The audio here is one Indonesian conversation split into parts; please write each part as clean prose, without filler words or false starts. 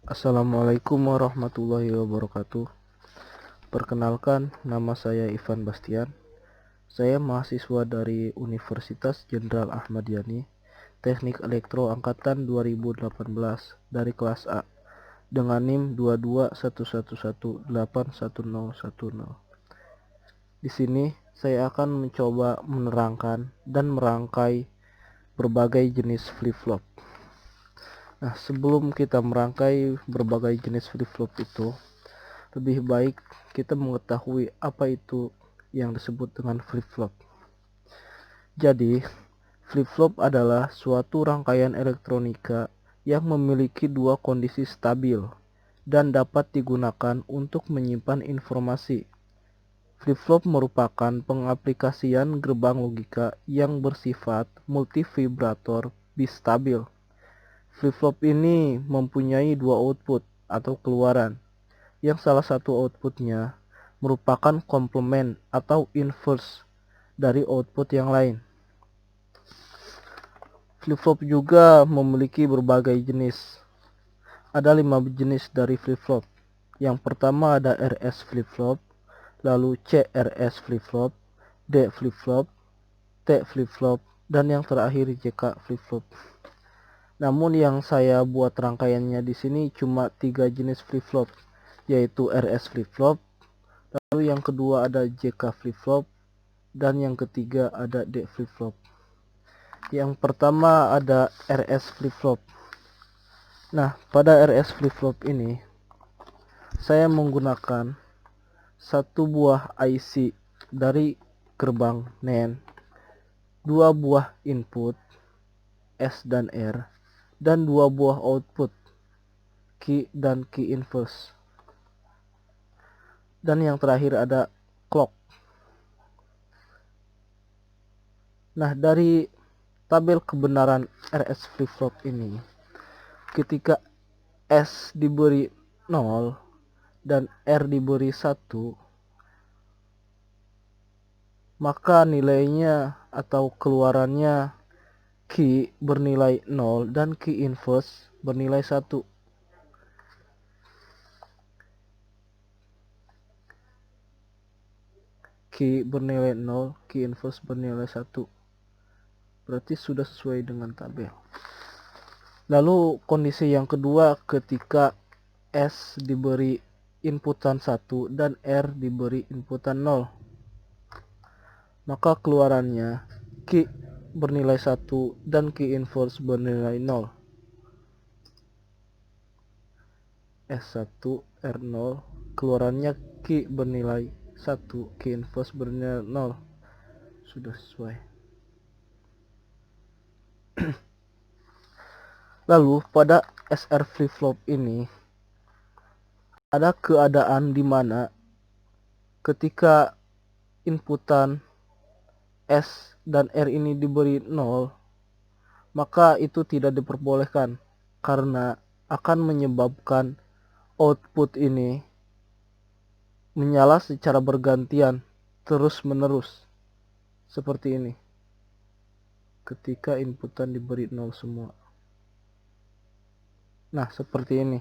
Assalamualaikum warahmatullahi wabarakatuh. Perkenalkan, nama saya Ivan Bastian. Saya mahasiswa dari Universitas Jenderal Ahmad Yani, Teknik Elektro Angkatan 2018 dari kelas A dengan NIM 22111811010. Di sini saya akan mencoba menerangkan dan merangkai berbagai jenis flip-flop. Nah, sebelum kita merangkai berbagai jenis flip-flop itu, lebih baik kita mengetahui apa itu yang disebut dengan flip-flop. Jadi, flip-flop adalah suatu rangkaian elektronika yang memiliki dua kondisi stabil dan dapat digunakan untuk menyimpan informasi. Flip-flop merupakan pengaplikasian gerbang logika yang bersifat multivibrator bistabil. Flip-flop ini mempunyai dua output atau keluaran, yang salah satu outputnya merupakan komplement atau inverse dari output yang lain. Flip-flop juga memiliki berbagai jenis. Ada 5 jenis dari flip-flop. Yang pertama ada RS flip-flop, lalu CRS flip-flop, D flip-flop, T flip-flop, dan yang terakhir JK flip-flop. Namun yang saya buat rangkaiannya di sini cuma 3 jenis flip-flop, yaitu RS flip-flop, lalu yang kedua ada JK flip-flop, dan yang ketiga ada D flip-flop. Yang pertama ada RS flip-flop. Nah, pada RS flip-flop ini saya menggunakan satu buah IC dari gerbang NAND, dua buah input S dan R, dan dua buah output key dan key inverse. Dan yang terakhir ada clock. Nah, dari tabel kebenaran RS flip-flop ini, ketika S diberi 0 dan R diberi 1, maka nilainya atau keluarannya key bernilai 0 dan key inverse bernilai 1. Key bernilai 0, key inverse bernilai 1. Berarti sudah sesuai dengan tabel. Lalu kondisi yang kedua, ketika S diberi inputan 1 dan R diberi inputan 0, maka keluarannya key bernilai 1 dan key inverse bernilai 0. S1 R0, keluarannya key bernilai 1, key inverse bernilai 0. Sudah sesuai. Lalu pada SR flip-flop ini ada keadaan di mana ketika inputan S dan R ini diberi 0, maka itu tidak diperbolehkan karena akan menyebabkan output ini menyala secara bergantian terus-menerus seperti ini ketika inputan diberi 0 semua. Nah, seperti ini.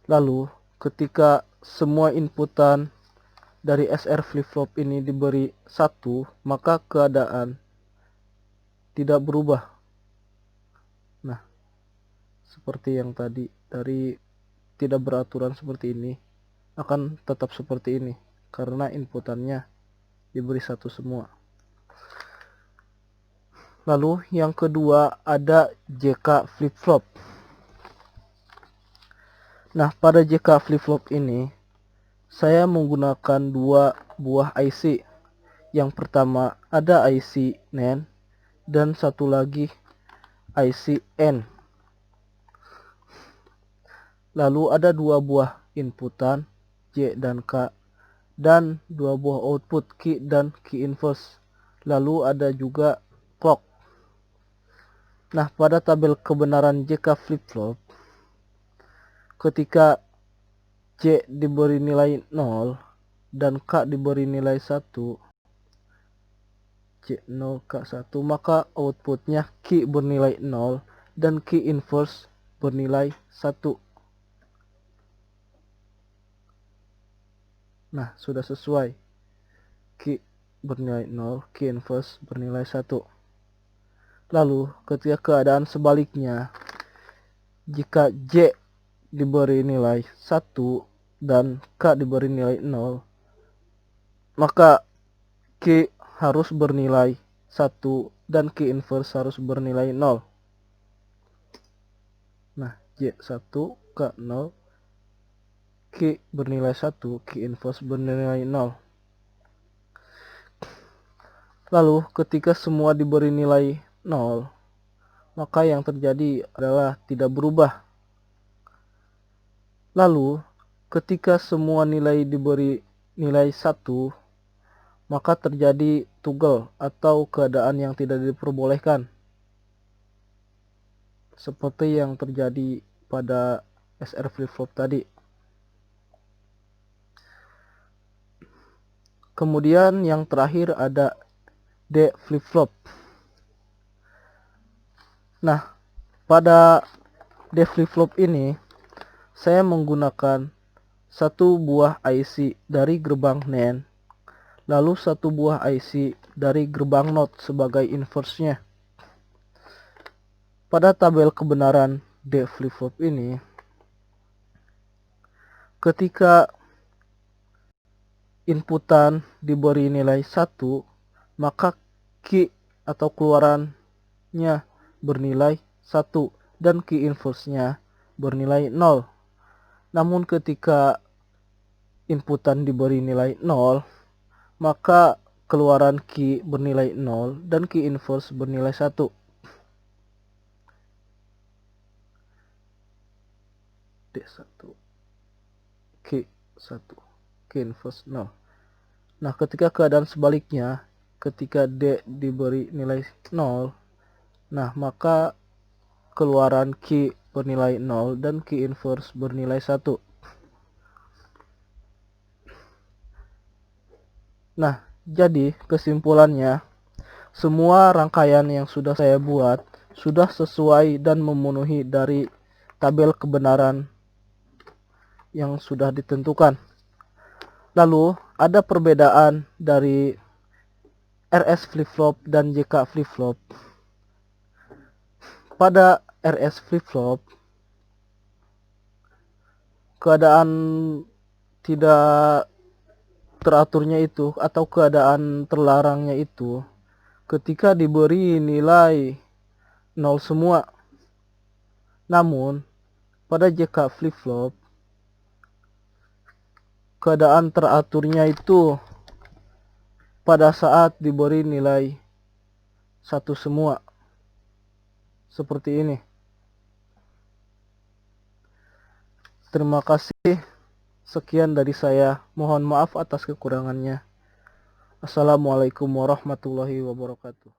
Lalu ketika semua inputan dari SR flip-flop ini diberi 1, maka keadaan tidak berubah. Nah, seperti yang tadi, dari tidak beraturan seperti ini akan tetap seperti ini karena inputannya diberi 1 semua. Lalu yang kedua ada JK flip-flop. Nah, pada JK flip-flop ini saya menggunakan dua buah IC. Yang pertama ada IC NAND dan satu lagi IC N. Lalu ada dua buah inputan J dan K dan dua buah output key dan key inverse. Lalu ada juga clock. Nah, pada tabel kebenaran JK flip-flop, ketika J diberi nilai 0 dan K diberi nilai 1, C0 K1, maka outputnya Q bernilai 0 dan Q inverse bernilai 1. Nah, sudah sesuai. Q bernilai 0, Q inverse bernilai 1. Lalu, ketika keadaan sebaliknya, jika J diberi nilai 1 dan K diberi nilai 0, maka Q harus bernilai 1 dan Q inverse harus bernilai 0. Nah, J1, K0, Q bernilai 1, Q inverse bernilai 0. Lalu, ketika semua diberi nilai 0, maka yang terjadi adalah tidak berubah. Lalu, ketika semua nilai diberi nilai 1, maka terjadi toggle atau keadaan yang tidak diperbolehkan. Seperti yang terjadi pada SR flip-flop tadi. Kemudian yang terakhir ada D flip-flop. Nah, pada D flip-flop ini saya menggunakan satu buah IC dari gerbang NAND, lalu satu buah IC dari gerbang NOT sebagai inverse-nya. Pada tabel kebenaran D flip-flop ini, ketika inputan diberi nilai 1, maka Q atau keluarannya bernilai 1 dan Q inverse-nya bernilai 0. Namun ketika inputan diberi nilai 0, maka keluaran Q bernilai 0 dan Q inverse bernilai 1. D1, Q1, Q inverse 0. Nah, ketika keadaan sebaliknya, ketika D diberi nilai 0, nah maka keluaran Q bernilai 0 dan Q inverse bernilai 1. Nah, jadi kesimpulannya, semua rangkaian yang sudah saya buat sudah sesuai dan memenuhi dari tabel kebenaran yang sudah ditentukan. Lalu, ada perbedaan dari RS flip-flop dan JK flip-flop. Pada RS flip-flop, keadaan tidak teraturnya itu atau keadaan terlarangnya itu ketika diberi nilai 0 semua. Namun, pada JK flip-flop, keadaan teraturnya itu pada saat diberi nilai 1 semua. Seperti ini. Terima kasih. Sekian dari saya. Mohon maaf atas kekurangannya. Assalamualaikum warahmatullahi wabarakatuh.